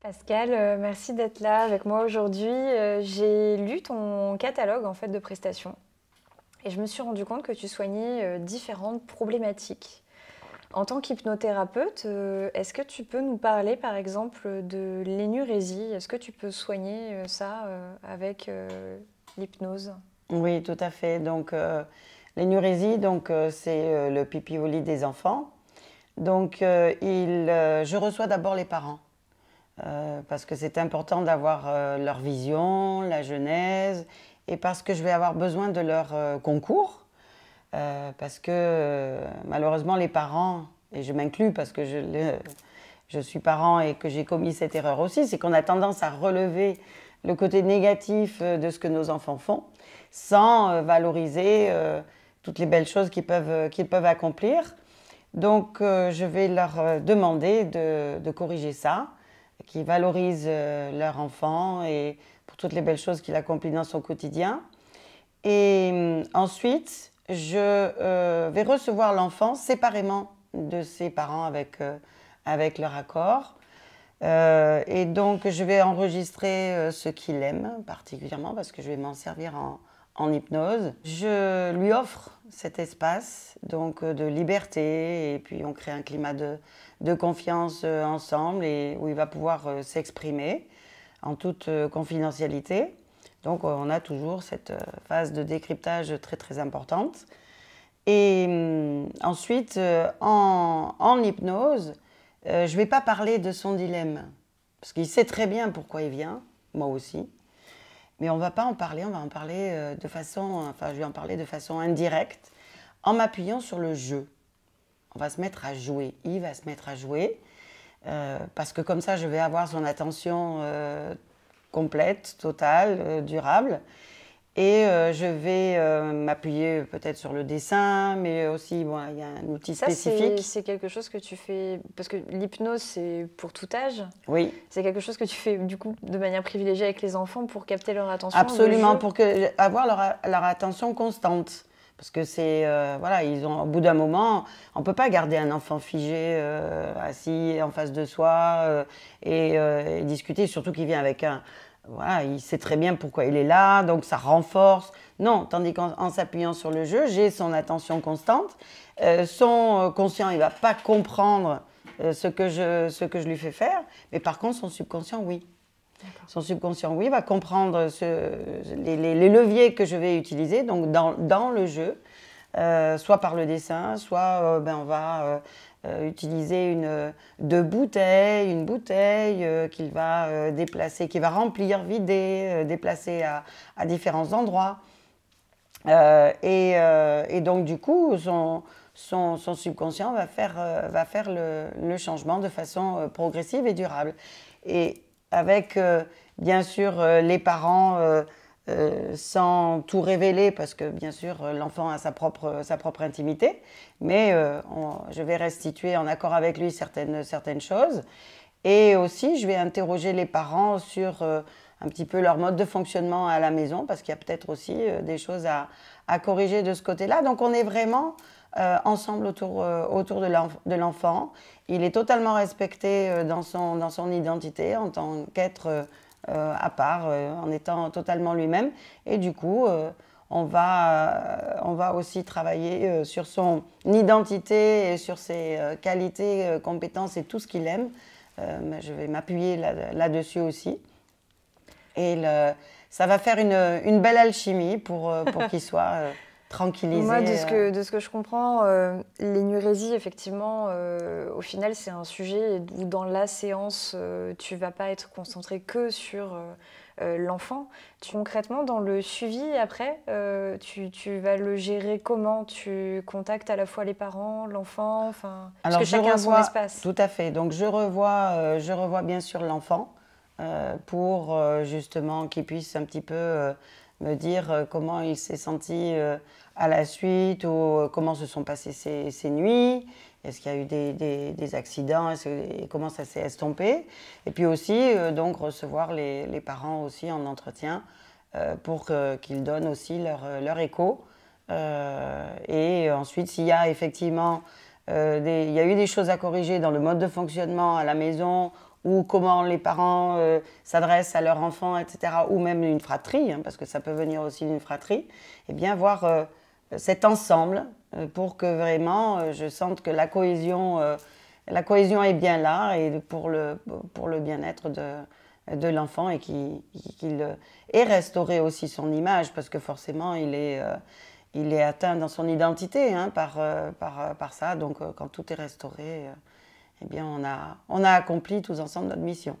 Pascal, merci d'être là avec moi aujourd'hui. J'ai lu ton catalogue en fait de prestations et je me suis rendu compte que tu soignais différentes problématiques. En tant qu'hypnothérapeute, est-ce que tu peux nous parler par exemple de l'énurésie? Est-ce que tu peux soigner ça avec l'hypnose? Oui, tout à fait. Donc, l'énurésie, c'est le pipi-au-lit des enfants. Donc, je reçois d'abord les parents parce que c'est important d'avoir leur vision, la genèse, et parce que je vais avoir besoin de leur concours. Parce que malheureusement, les parents, et je m'inclus parce que je suis parent et que j'ai commis cette erreur aussi, c'est qu'on a tendance à relever le côté négatif de ce que nos enfants font, sans valoriser toutes les belles choses qu'ils peuvent accomplir. Donc, je vais leur demander de corriger ça, qu'ils valorisent leur enfant et pour toutes les belles choses qu'il accomplit dans son quotidien. Et ensuite, je vais recevoir l'enfant séparément de ses parents avec leur accord. Et donc, je vais enregistrer ce qu'il aime particulièrement parce que je vais m'en servir en hypnose. Je lui offre cet espace donc de liberté et puis on crée un climat de confiance ensemble et où il va pouvoir s'exprimer en toute confidentialité. Donc on a toujours cette phase de décryptage très très importante. Et ensuite, en hypnose, je ne vais pas parler de son dilemme, parce qu'il sait très bien pourquoi il vient, moi aussi. Mais on ne va pas en parler, on va en parler je vais en parler de façon indirecte, en m'appuyant sur le jeu. On va se mettre à jouer, il va se mettre à jouer, parce que comme ça, je vais avoir son attention complète, totale, durable. Et je vais m'appuyer peut-être sur le dessin, mais aussi, bon, il y a un outil spécifique. C'est quelque chose que tu fais, parce que l'hypnose, c'est pour tout âge. Oui. C'est quelque chose que tu fais, du coup, de manière privilégiée avec les enfants pour capter leur attention. Absolument, pour avoir leur attention constante. Parce que c'est, voilà, au bout d'un moment, on ne peut pas garder un enfant figé, assis en face de soi et discuter, surtout qu'il vient avec voilà, il sait très bien pourquoi il est là, donc ça renforce. Non, tandis qu'en s'appuyant sur le jeu, j'ai son attention constante. Son conscient, il ne va pas comprendre ce que je lui fais faire, mais par contre, son subconscient, oui. Son subconscient, oui, va comprendre les leviers que je vais utiliser donc dans le jeu, soit par le dessin, soit on va utiliser une bouteille qu'il va déplacer, qu'il va remplir, vider, déplacer à différents endroits. Et donc du coup, son subconscient va faire le changement de façon progressive et durable. Et avec, bien sûr, les parents sans tout révéler, parce que, bien sûr, l'enfant a sa propre intimité, mais je vais restituer en accord avec lui certaines choses. Et aussi, je vais interroger les parents sur un petit peu leur mode de fonctionnement à la maison, parce qu'il y a peut-être aussi des choses à corriger de ce côté-là. Donc, on est vraiment ensemble autour de l'enfant. Il est totalement respecté dans son identité en tant qu'être à part, en étant totalement lui-même. Et du coup, on va aussi travailler sur son identité et sur ses qualités, compétences et tout ce qu'il aime. Je vais m'appuyer là-dessus aussi. Et ça va faire une belle alchimie pour qu'il soit tranquillisé. Moi, de ce que je comprends, l'énurésie, effectivement, au final, c'est un sujet où dans la séance, tu ne vas pas être concentré que sur l'enfant. Concrètement, dans le suivi, après, tu vas le gérer comment? Tu contactes à la fois les parents, l'enfant, parce que chacun a son espace. Tout à fait. Donc, je revois bien sûr l'enfant pour justement qu'il puisse un petit peu me dire comment il s'est senti à la suite ou comment se sont passées ces nuits. Est-ce qu'il y a eu des accidents et comment ça s'est estompé? Et puis aussi, donc, recevoir les parents aussi en entretien pour qu'ils donnent aussi leur écho. Et ensuite, s'il y a effectivement il y a eu des choses à corriger dans le mode de fonctionnement à la maison, ou comment les parents s'adressent à leur enfant, etc., ou même une fratrie, hein, parce que ça peut venir aussi d'une fratrie, et bien voir cet ensemble pour que vraiment je sente que la cohésion est bien là et pour le bien-être de l'enfant et qu'il ait restauré aussi son image, parce que forcément il est atteint dans son identité hein, par ça. Donc quand tout est restauré, eh bien on a accompli tous ensemble notre mission.